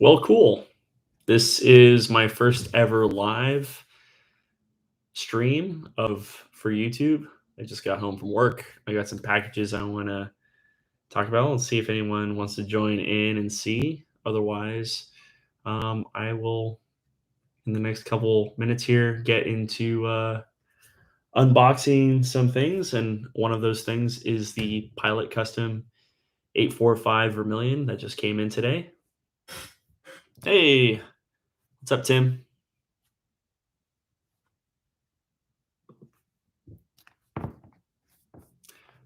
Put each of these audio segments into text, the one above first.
Well, cool. This is my first ever live stream of for YouTube. I just got home from work. I got some packages I want to talk about. Let's see if anyone wants to join in and see. Otherwise, I will in the next couple minutes here get into unboxing some things, and one of those things is the Pilot Custom 845 Vermillion that just came in today. Hey, what's up, Tim?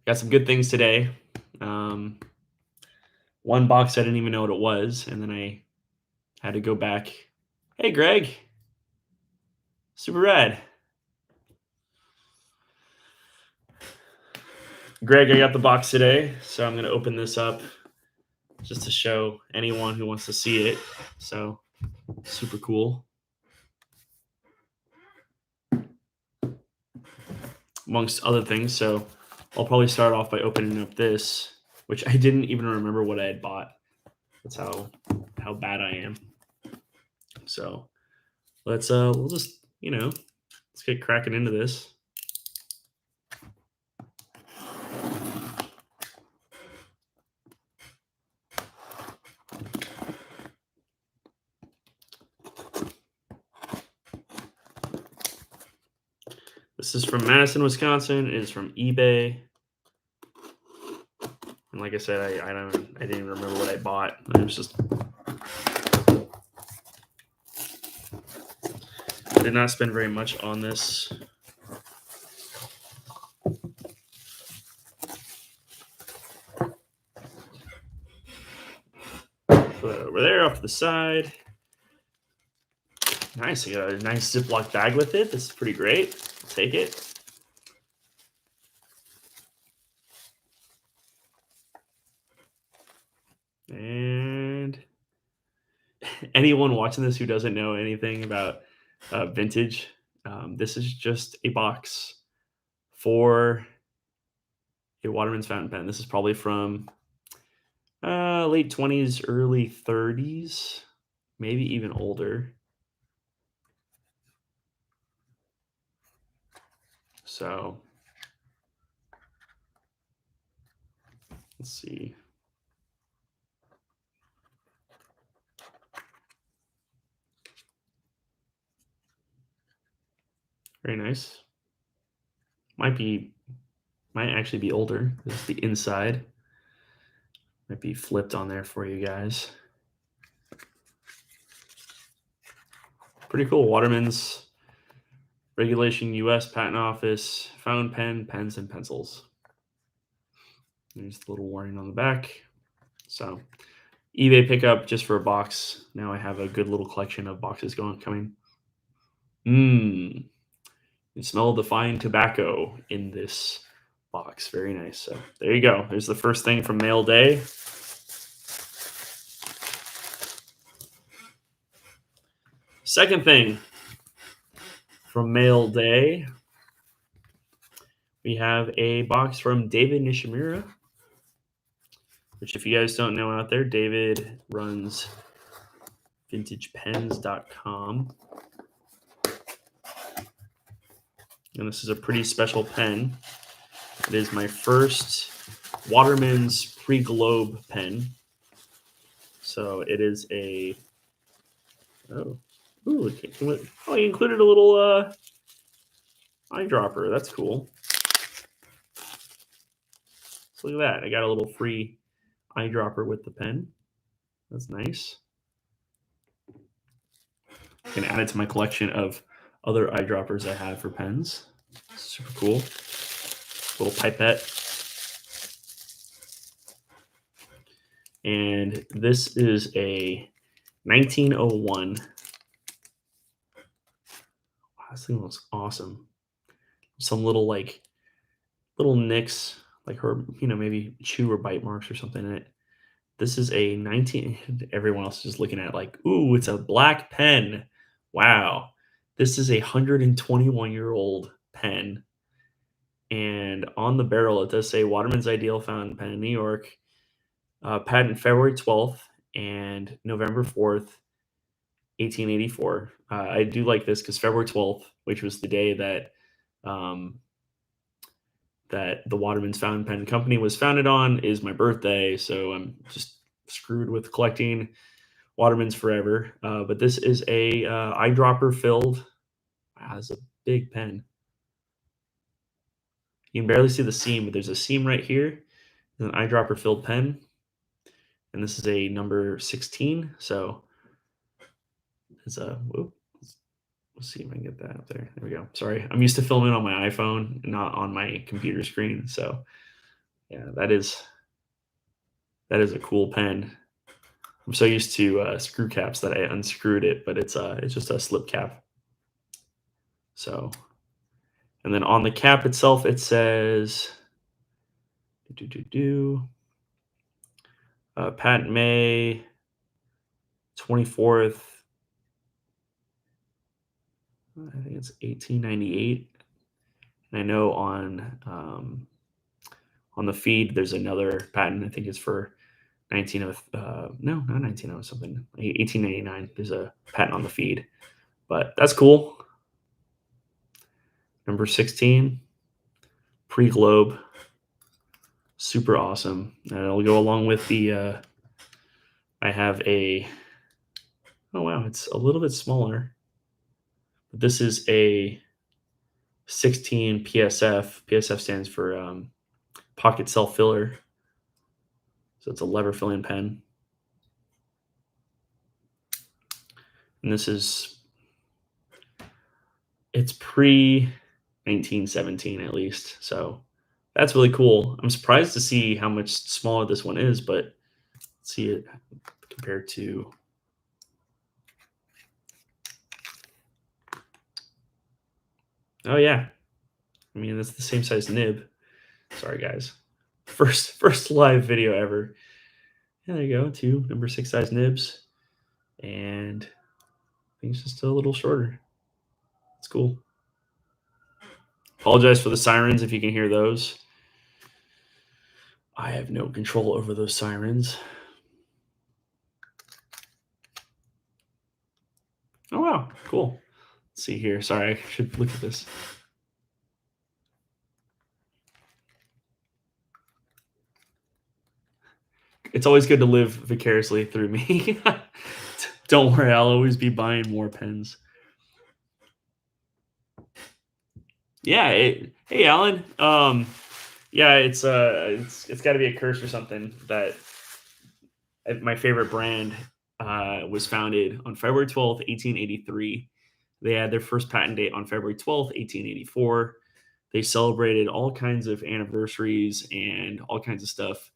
Got some good things today. Um, One box I didn't even know what it was, and then I had to go back. Hey, Greg, super rad. Greg, I got the box today, so I'm going to open this up just to show anyone who wants to see it. So, super cool. Amongst other things, so I'll probably start off by opening up this, which I didn't even remember what I had bought. That's how bad I am. So we'll just let's get cracking into this. This is from Madison, Wisconsin. It is from eBay. And like I said, I didn't even remember what I bought. I was just did not spend very much on this. Put that over there off to the side. Nice. You got a nice Ziploc bag with it. This is pretty great. I'll take it. And anyone watching this who doesn't know anything about vintage, this is just a box for a Waterman's fountain pen. This is probably from late 20s, early 30s, maybe even older. So let's see. Very nice. Might actually be older. This is the inside. Might be flipped on there for you guys. Pretty cool. Waterman's Regulation US Patent Office, fountain pen, pens, and pencils. There's the little warning on the back. So eBay pickup just for a box. Now I have a good little collection of boxes coming. You smell the fine tobacco in this box. Very nice. So there you go. There's the first thing from mail day. Second thing from mail day, we have a box from David Nishimura, which if you guys don't know out there, David runs vintagepens.com. And this is a pretty special pen. It is my first Waterman's pre-globe pen. So it is a he included a little eyedropper. That's cool. So look at that. I got a little free eyedropper with the pen. That's nice. I can add it to my collection of other eyedroppers I have for pens. Super cool. Little pipette. And this is a 1901. Wow, this thing looks awesome. Some little nicks, like her, maybe chew or bite marks or something in it. This is a 19. Everyone else is just looking at it like, ooh, it's a black pen. Wow. This is a 121-year-old pen. And on the barrel, it does say Waterman's Ideal Fountain Pen in New York. Patent February 12th, and November 4th, 1884. I do like this because February 12th, which was the day that um, that the Waterman's Fountain Pen Company was founded on, is my birthday. So I'm just screwed with collecting Waterman's forever. But this is a eyedropper filled. Wow, it's a big pen. You can barely see the seam, but there's a seam right here. There's an eyedropper filled pen, and this is a number 16. So it's a whoop. Let's see if I can get that up there. There we go. Sorry, I'm used to filming on my iPhone, not on my computer screen. So yeah, that is a cool pen. I'm so used to screw caps that I unscrewed it, but it's just a slip cap. So, and then on the cap itself, it says patent May 24th. I think it's 1898. And I know on the feed there's another patent. I think it's for 1899. There's a patent on the feed, but that's cool. Number 16, pre-globe, super awesome. And it'll go along with the. I have a. Oh wow, it's a little bit smaller. But this is a 16 PSF. PSF stands for pocket self filler. So it's a lever filling pen. And it's pre 1917 at least. So that's really cool. I'm surprised to see how much smaller this one is, but let's see it compared to. Oh yeah. I mean, it's the same size nib. Sorry guys. First live video ever. Yeah, there you go. 2 number 6 size nibs. And I think it's just a little shorter. It's cool. Apologize for the sirens if you can hear those. I have no control over those sirens. Oh, wow. Cool. Let's see here. Sorry, I should look at this. It's always good to live vicariously through me. Don't worry, I'll always be buying more pens. Yeah. Hey, Alan. Yeah, it's got to be a curse or something that my favorite brand was founded on February 12th, 1883. They had their first patent date on February 12th, 1884. They celebrated all kinds of anniversaries and all kinds of stuff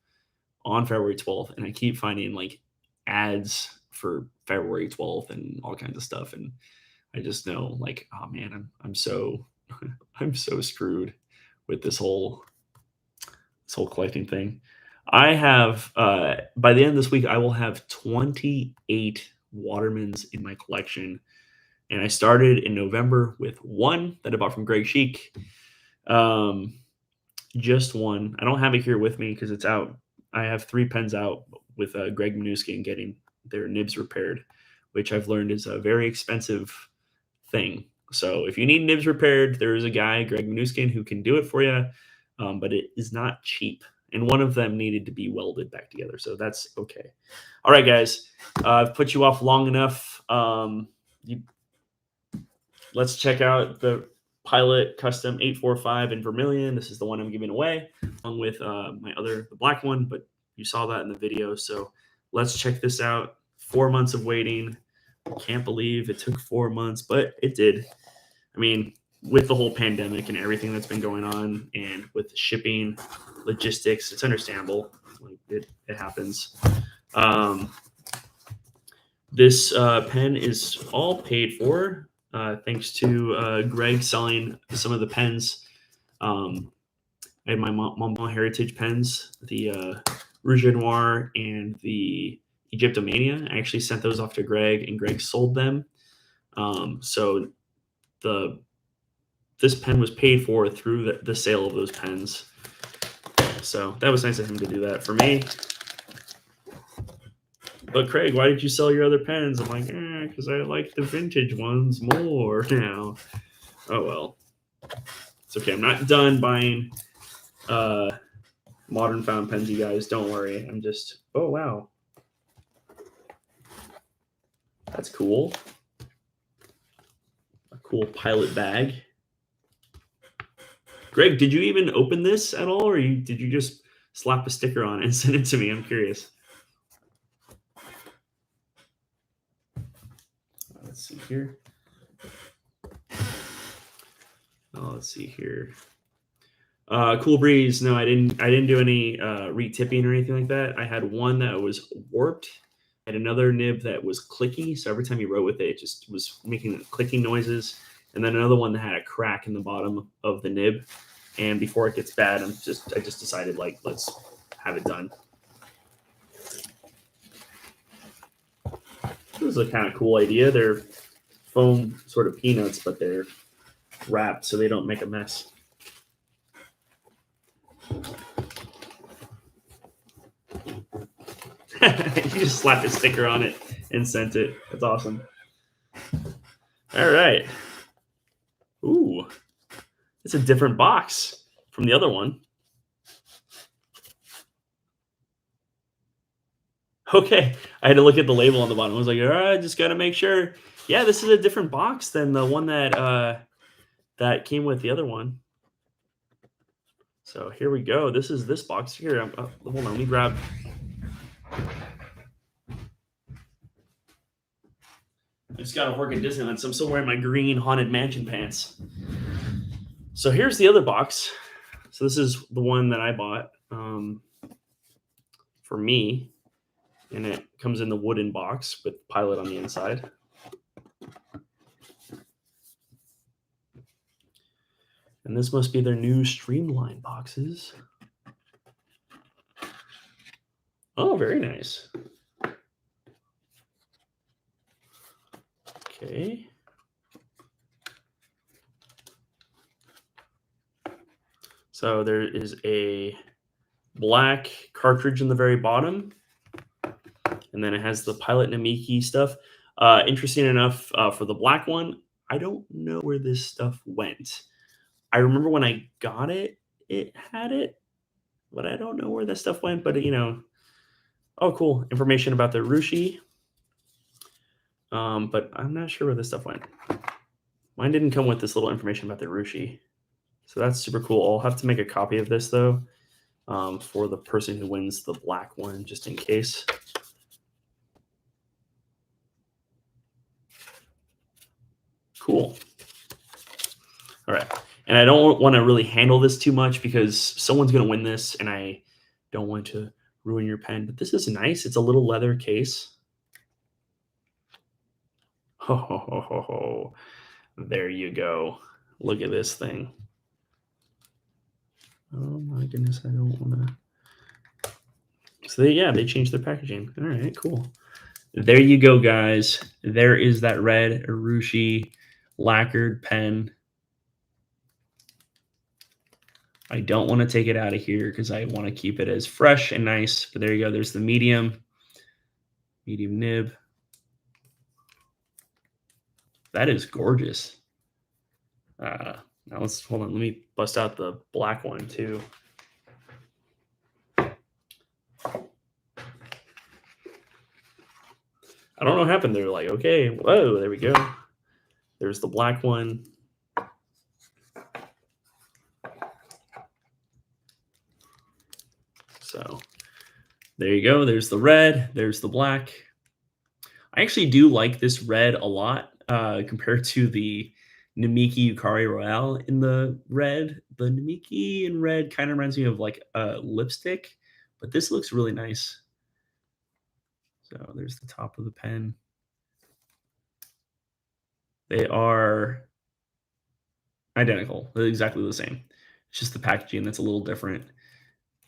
on February 12th. And I keep finding like ads for February 12th and all kinds of stuff. And I just know like, oh man, I'm so I'm so screwed with this whole collecting thing. I have by the end of this week, I will have 28 Watermans in my collection, and I started in November with one that I bought from Greg Sheik. Just one. I don't have it here with me because it's out. I have 3 pens out with Greg Manuskin getting their nibs repaired, which I've learned is a very expensive thing. So if you need nibs repaired, there is a guy, Greg Manuskin, who can do it for you, but it is not cheap. And one of them needed to be welded back together. So that's okay. All right, guys. I've put you off long enough. Let's check out the Pilot Custom 845 in Vermillion. This is the one I'm giving away, along with the black one, but you saw that in the video. So let's check this out. 4 months of waiting. Can't believe it took 4 months, but it did. I mean, with the whole pandemic and everything that's been going on, and with shipping, logistics, it's understandable. Like it happens. This pen is all paid for thanks to Greg selling some of the pens. I had my Mont Heritage pens, the Rouge et Noir and the Egyptomania. I actually sent those off to Greg, and Greg sold them. So this pen was paid for through the sale of those pens. So that was nice of him to do that for me. But Craig, why did you sell your other pens? I'm like, because I like the vintage ones more now. Oh well, it's okay. I'm not done buying modern found pens, you guys. Don't worry. I'm just. Oh wow, that's cool. A cool pilot bag. Greg, did you even open this at all, or did you just slap a sticker on it and send it to me? I'm curious. Let's see here. Oh, let's see here. Cool breeze. No, I didn't. I didn't do any re-tipping or anything like that. I had one that was warped. I had another nib that was clicky. So every time you wrote with it, it just was making clicking noises. And then another one that had a crack in the bottom of the nib. And before it gets bad, I just decided like let's have it done. This is a kind of cool idea. They're foam sort of peanuts, but they're wrapped so they don't make a mess. You just slapped a sticker on it and sent it. That's awesome. All right. Ooh, it's a different box from the other one. Okay, I had to look at the label on the bottom. I was like, all right, just gotta make sure. Yeah, this is a different box than the one that that came with the other one. So here we go. This is this box here. Hold on, let me grab. I just got to work at Disneyland, so I'm still wearing my green Haunted Mansion pants. So here's the other box. So this is the one that I bought for me, and it comes in the wooden box with Pilot on the inside. And this must be their new Streamline boxes. Oh, very nice. Okay. So there is a black cartridge in the very bottom, and then it has the Pilot Namiki stuff. Interesting enough, for the black one, I don't know where this stuff went. I remember when I got it, it had it, but I don't know where that stuff went. But oh, cool information about the Rushi. But I'm not sure where this stuff went. Mine didn't come with this little information about the Rushi, so that's super cool. I'll have to make a copy of this though, for the person who wins the black one, just in case. Cool. All right. And I don't want to really handle this too much because someone's going to win this and I don't want to ruin your pen. But this is nice. It's a little leather case. Ho, ho, ho, ho, ho. There you go. Look at this thing. Oh my goodness. I don't want to. So they changed their packaging. All right, cool. There you go, guys. There is that red Urushi lacquered pen. I don't want to take it out of here because I want to keep it as fresh and nice. But there you go. There's the medium nib. That is gorgeous. Now let's hold on. Let me bust out the black one too. I don't know what happened. They're like, okay, whoa, there we go. There's the black one. So there you go. There's the red. There's the black. I actually do like this red a lot compared to the Namiki Yukari Royale in the red. The Namiki in red kind of reminds me of like a lipstick, but this looks really nice. So there's the top of the pen. They are identical. They're exactly the same. It's just the packaging that's a little different.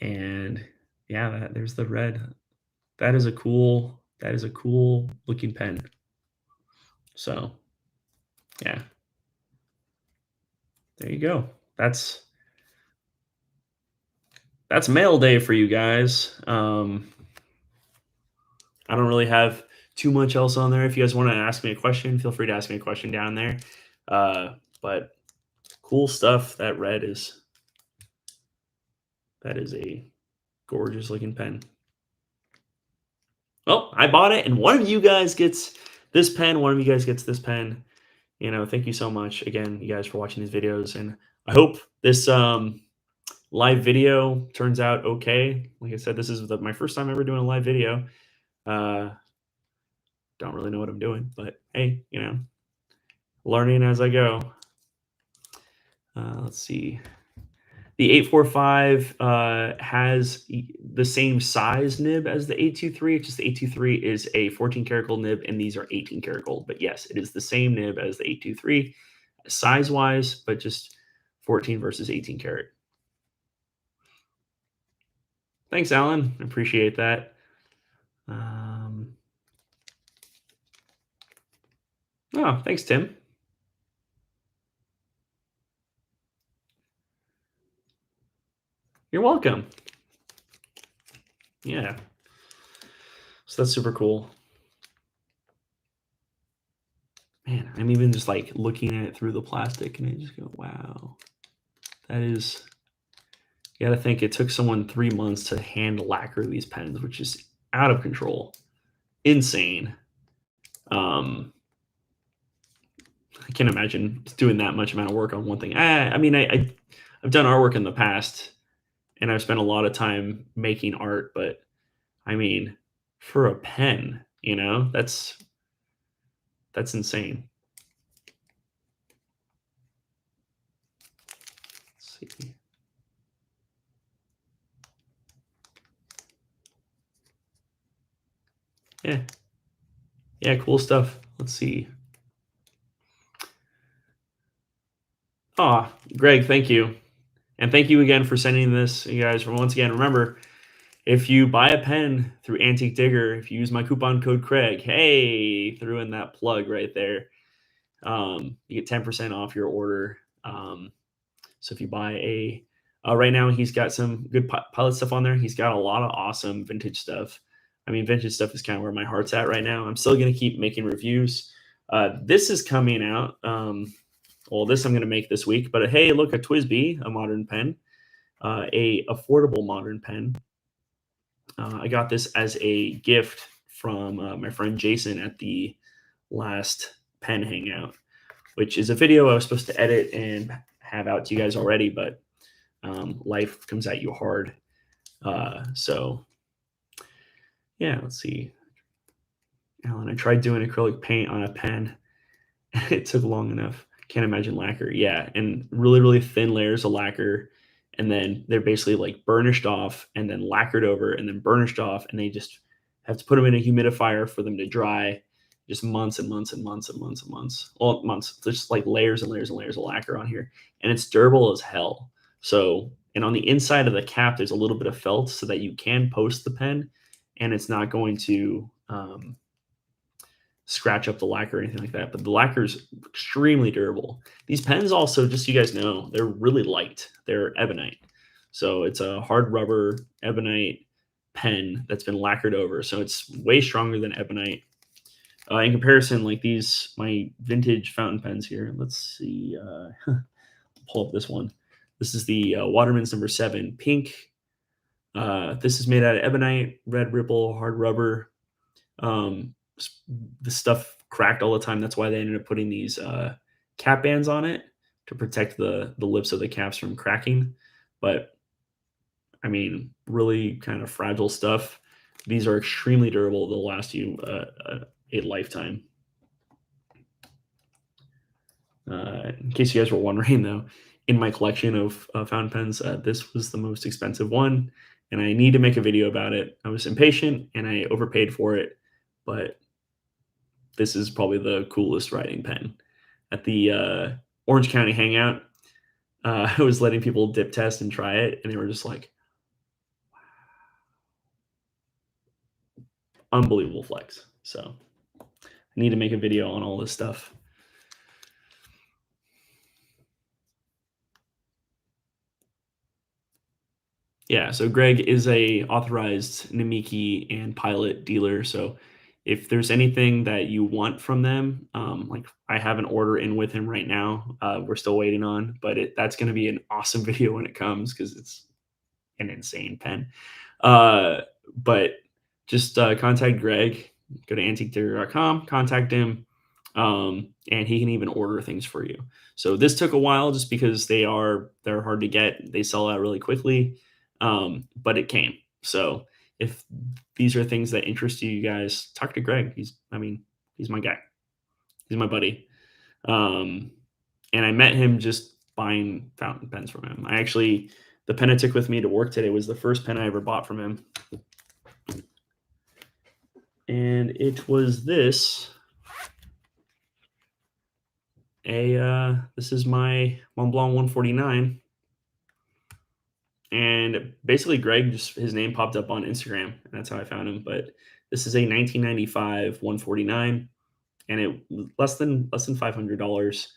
And yeah, there's the red. That is a cool looking pen. So yeah. There you go. That's mail day for you guys. I don't really have too much else on there. If you guys want to ask me a question, feel free to ask me a question down there. But cool stuff. That is a gorgeous looking pen. Oh, I bought it, and one of you guys gets this pen. One of you guys gets this pen. Thank you so much again, you guys, for watching these videos, and I hope this live video turns out okay. Like I said, this is my first time ever doing a live video. Uh, don't really know what I'm doing, but hey, learning as I go. Let's see. The 845 has the same size nib as the 823. It's just the 823 is a 14 karat gold nib, and these are 18 karat gold. But yes, it is the same nib as the 823, size wise, but just 14 versus 18 karat. Thanks, Alan. Appreciate that. Oh, thanks, Tim. You're welcome. Yeah. So that's super cool. Man, I'm even just like looking at it through the plastic and I just go, wow. That is, you gotta think it took someone 3 months to hand lacquer these pens, which is out of control. Insane. I can't imagine doing that much amount of work on one thing. I mean, I've done artwork in the past and I've spent a lot of time making art, but I mean, for a pen, that's insane. Let's see. Yeah. Yeah, cool stuff. Let's see. Oh, Greg, thank you. And thank you again for sending this, you guys. Once again, remember, if you buy a pen through Antique Digger, if you use my coupon code Craig, hey, threw in that plug right there. You get 10% off your order. So if you buy right now he's got some good pilot stuff on there. He's got a lot of awesome vintage stuff. I mean, vintage stuff is kind of where my heart's at right now. I'm still going to keep making reviews. This is coming out. This I'm going to make this week. But hey, look, a TWSBI, a modern pen, a affordable modern pen. I got this as a gift from my friend Jason at the last pen hangout, which is a video I was supposed to edit and have out to you guys already, but life comes at you hard. So yeah, let's see. Alan, I tried doing acrylic paint on a pen. It took long enough. Can't imagine lacquer. Yeah, and really, really thin layers of lacquer. And then they're basically like burnished off and then lacquered over and then burnished off. And they just have to put them in a humidifier for them to dry. Just months and months and months and months and months. Well, months. There's just like layers and layers and layers of lacquer on here. And it's durable as hell. So, and on the inside of the cap, there's a little bit of felt so that you can post the pen and it's not going to scratch up the lacquer or anything like that. But the lacquer is extremely durable. These pens also, just so you guys know, they're really light. They're ebonite. So it's a hard rubber ebonite pen that's been lacquered over. So it's way stronger than ebonite. In comparison, like these, my vintage fountain pens here. Let's see. Pull up this one. This is the Waterman's number 7 pink. This is made out of ebonite, red ripple, hard rubber. The stuff cracked all the time. That's why they ended up putting these cap bands on it to protect the lips of the caps from cracking. But I mean, really kind of fragile stuff. These are extremely durable. They'll last you a lifetime. In case you guys were wondering, though, in my collection of fountain pens, this was the most expensive one, and I need to make a video about it. I was impatient and I overpaid for it, but this is probably the coolest writing pen. At the Orange County Hangout, I was letting people dip test and try it, and they were just like, unbelievable flex. So I need to make a video on all this stuff. Yeah, so Greg is a authorized Namiki and Pilot dealer. So if there's anything that you want from them, like I have an order in with him right now. We're still waiting on, but that's going to be an awesome video when it comes because it's an insane pen. Uh, but just contact Greg. Go to antiquetheory.com, contact him, and he can even order things for you. So this took a while just because they're hard to get. They sell out really quickly, but it came. So if these are things that interest you, you guys talk to Greg. He's my guy. He's my buddy. Um, and I met him just buying fountain pens from him. The pen I took with me to work today was the first pen I ever bought from him. And it was this. This is my Mont Blanc 149. And basically Greg just his name popped up on Instagram and that's how I found him. But this is a 1995 149 and it less than $500.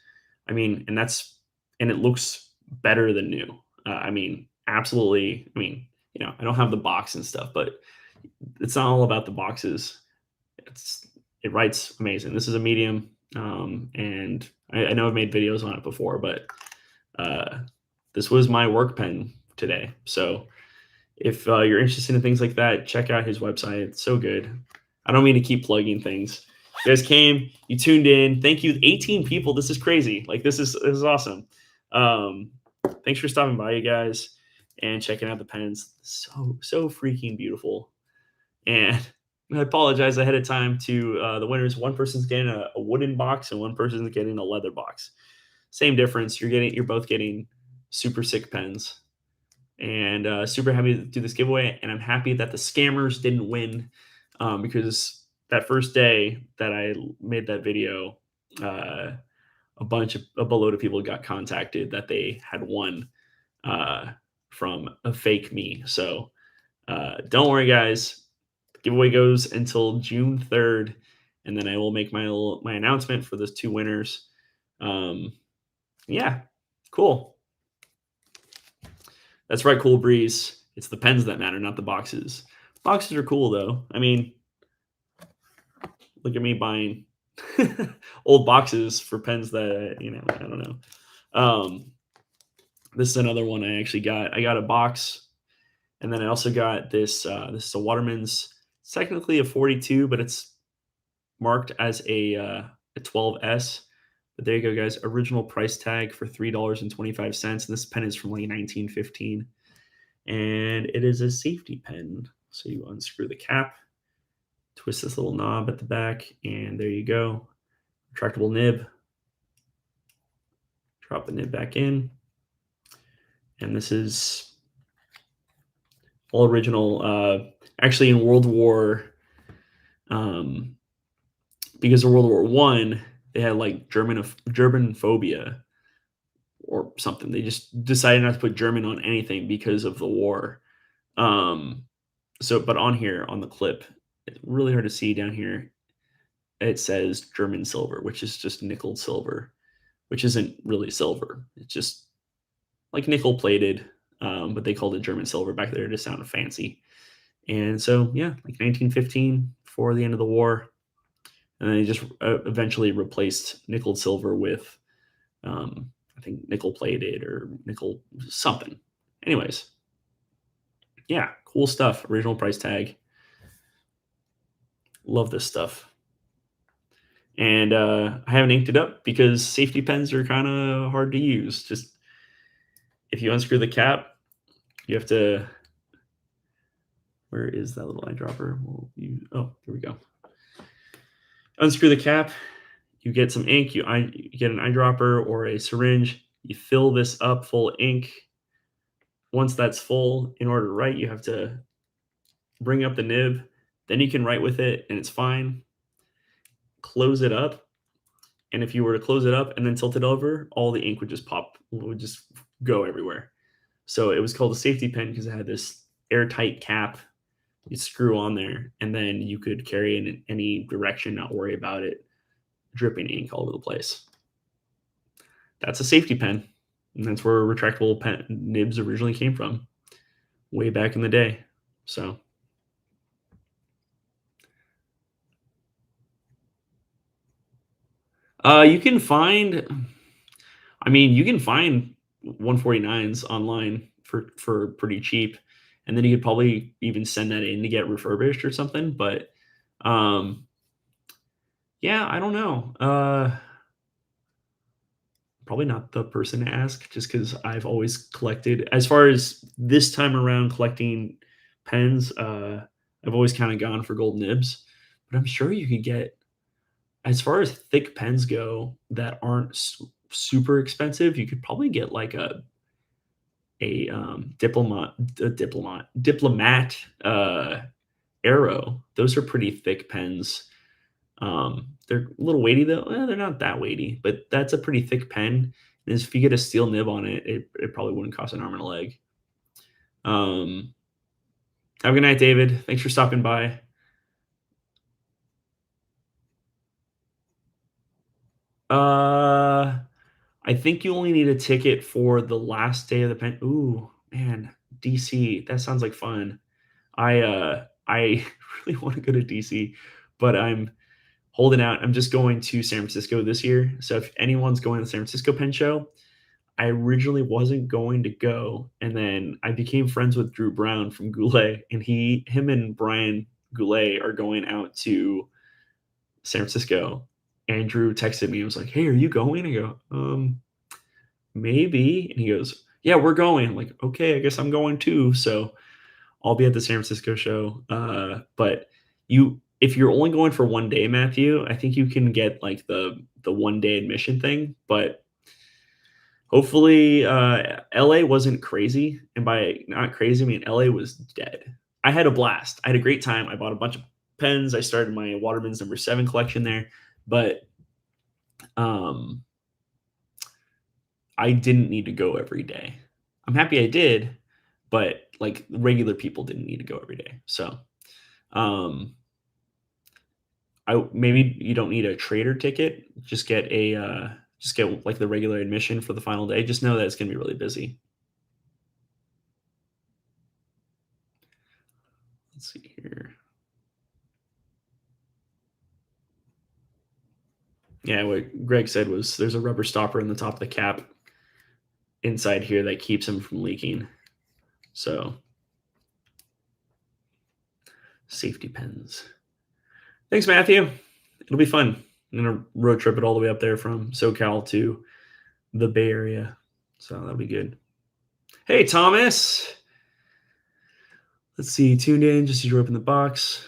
And it looks better than new. Absolutely. I don't have the box and stuff, but it's not all about the boxes. It writes amazing. This is a medium, and I know I've made videos on it before, but uh, this was my work pen today. So if you're interested in things like that, check out his website. It's so good. I don't mean to keep plugging things. You guys came, you tuned in. Thank you, 18 people. This is crazy. Like this is awesome. Um, Thanks for stopping by, you guys, and checking out the pens. So freaking beautiful. And I apologize ahead of time to the winners. One person's getting a wooden box, and one person's getting a leather box. Same difference. You're both getting super sick pens, and super happy to do this giveaway. And I'm happy that the scammers didn't win because that first day that I made that video, a boatload of people got contacted that they had won uh, from a fake me. So don't worry, guys. The giveaway goes until June 3rd, and then I will make my announcement for those two winners. Yeah, cool. That's right, Cool Breeze. It's the pens that matter, not the boxes. Boxes are cool, though. Look at me buying old boxes for pens that, I don't know. This is another one I actually got. I got a box, and then I also got this. This is a Waterman's. It's technically a 42, but it's marked as a 12S. But there you go, guys. Original price tag for $3.25. This pen is from like 1915, and it is a safety pen. So you unscrew the cap, twist this little knob at the back, and there you go. Retractable nib. Drop the nib back in, and this is all original. Actually, in World War, because of World War One, they had like German phobia or something. They just decided not to put German on anything because of the war. Um, but on here on the clip, it's really hard to see down here. It says German silver, which is just nickel silver, which isn't really silver. It's just like nickel plated, but they called it German silver back there to sound fancy. And so, yeah, like 1915, before the end of the war, and then they just eventually replaced nickel silver with, I think, nickel plated or nickel something. Anyways, yeah, cool stuff. Original price tag. Love this stuff. And I haven't inked it up because safety pens are kind of hard to use. Just if you unscrew the cap, you have to. Where is that little eyedropper? Oh, here we go. Unscrew the cap. You get some ink. You get an eyedropper or a syringe. You fill this up full of ink. Once that's full, in order to write, you have to bring up the nib. Then you can write with it, and it's fine. Close it up. And if you were to close it up and then tilt it over, all the ink would just pop, would just go everywhere. So it was called a safety pen because it had this airtight cap you screw on there, and then you could carry it in any direction, not worry about it dripping ink all over the place. That's a safety pen, and that's where retractable pen nibs originally came from. way back in the day. So, you can find I mean, you can find 149s online for pretty cheap, and then you could probably even send that in to get refurbished or something, but, um, yeah, I don't know. Probably not the person to ask just because 'cause I've always collected as far as this time around collecting pens, I've always kinda gone for gold nibs, but I'm sure you could get as far as thick pens go that aren't super expensive, you could probably get like diplomat, arrow. Those are pretty thick pens. They're a little weighty though. They're not that weighty, but that's a pretty thick pen. And if you get a steel nib on it, it probably wouldn't cost an arm and a leg. Um, have a good night, David. Thanks for stopping by. Uh, I think you only need a ticket for the last day of the pen. Ooh, man, DC. That sounds like fun. I really want to go to DC, but I'm holding out. I'm just going to San Francisco this year. So if anyone's going to the San Francisco Pen Show, I originally wasn't going to go, and then I became friends with Drew Brown from Goulet, and him and Brian Goulet are going out to San Francisco. And Drew texted me and was like, "Hey, are you going?" I go, maybe. And he goes, "Yeah, we're going." I'm like, "Okay, I guess I'm going too." So I'll be at the San Francisco show. But if you're only going for 1 day, Matthew, I think you can get like the 1 day admission thing. But hopefully, LA wasn't crazy, and by not crazy, I mean LA was dead. I had a blast. I had a great time. I bought a bunch of pens. I started my Waterman's #7 collection there, but um, I didn't need to go every day. I'm happy I did, but like regular people didn't need to go every day. So, um, I maybe you don't need a trader ticket. Just get like the regular admission for the final day. Just know that it's gonna be really busy. Let's see here. Yeah, what Greg said was there's a rubber stopper in the top of the cap inside here that keeps them from leaking. So safety pins. Thanks, Matthew. It'll be fun. I'm gonna road trip it all the way up there from SoCal to the Bay Area. So that'll be good. Hey, Thomas. Let's see. Tuned in just as you open the box.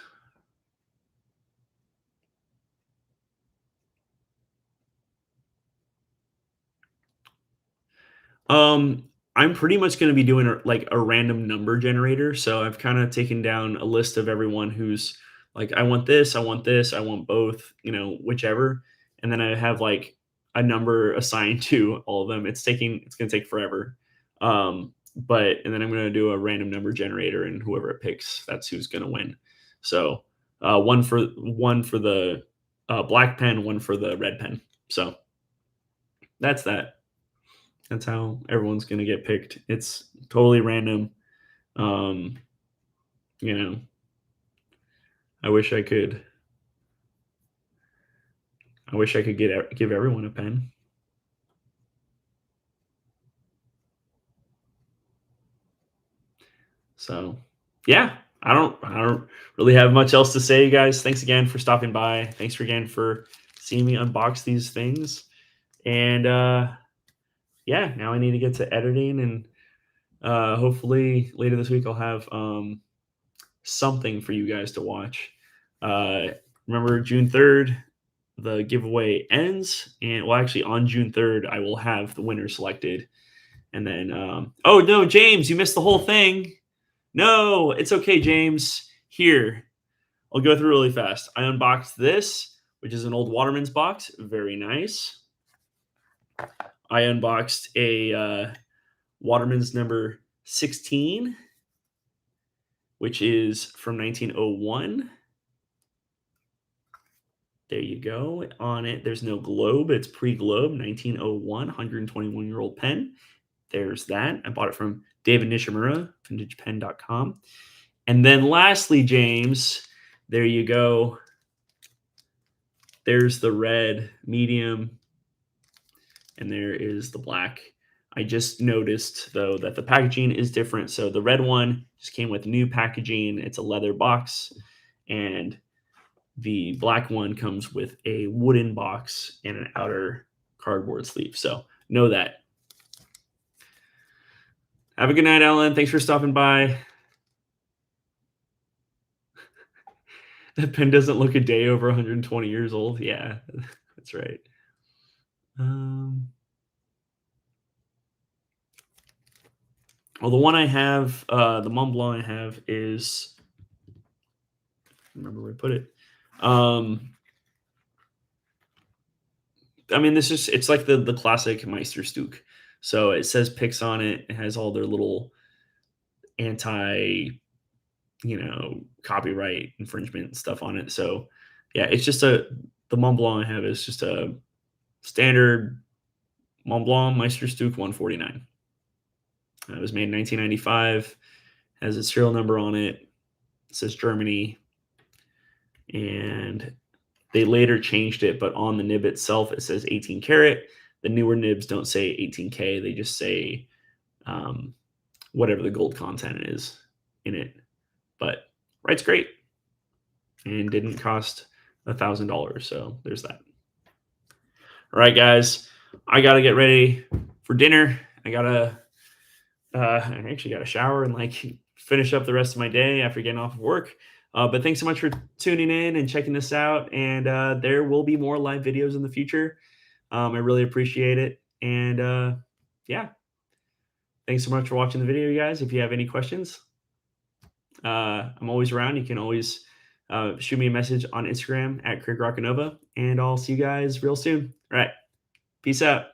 Um, I'm pretty much going to be doing like a random number generator. So I've kind of taken down a list of everyone who's like, I want this, I want this, I want both, whichever. And then I have like a number assigned to all of them. It's going to take forever. And then I'm going to do a random number generator, and whoever it picks, that's who's going to win. So, one for the black pen, one for the red pen. So that's that. That's how everyone's gonna get picked. It's totally random. Um, you know, I wish I could. I wish I could give everyone a pen. So, yeah, I don't really have much else to say, you guys. Thanks again for stopping by. Thanks again for seeing me unbox these things. And yeah, now I need to get to editing, and hopefully later this week I'll have something for you guys to watch. Uh, remember June 3rd, the giveaway ends, and well, actually on June 3rd, I will have the winner selected. And then, oh no, James, you missed the whole thing. No, it's okay, James. Here, I'll go through really fast. I unboxed this, which is an old Waterman's box. Very nice. I unboxed a Waterman's number 16, which is from 1901. There you go. On it, there's no globe. It's pre-globe, 1901, 121-year-old pen. there's that. I bought it from David Nishimura, vintagepen.com. And then lastly, James, there you go. There's the red medium, and there is the black. I just noticed, though, that the packaging is different. So the red one just came with new packaging. It's a leather box, and the black one comes with a wooden box and an outer cardboard sleeve. So know that. Have a good night, Ellen. Thanks for stopping by. That pen doesn't look a day over 120 years old. Yeah, that's right. Well, the one I have, the Mont Blanc I have is, remember where I put it. I mean, it's like the classic Meisterstück. So it says Pix on it. It has all their little anti, copyright infringement stuff on it. So yeah, it's just the Mont Blanc I have is just a standard Mont Blanc Meisterstück 149. It was made in 1995. Has a serial number on it. It says Germany. And they later changed it, but on the nib itself, it says 18 karat. The newer nibs don't say 18K. They just say whatever the gold content is in it. But writes great and didn't cost $1,000. So there's that. All right, guys, I got to get ready for dinner. I actually got to shower and finish up the rest of my day after getting off of work. But thanks so much for tuning in and checking this out. And there will be more live videos in the future. I really appreciate it. And yeah, thanks so much for watching the video, guys. If you have any questions, I'm always around. You can always shoot me a message on Instagram at Craig Rockanova, and I'll see you guys real soon. All right. Peace out.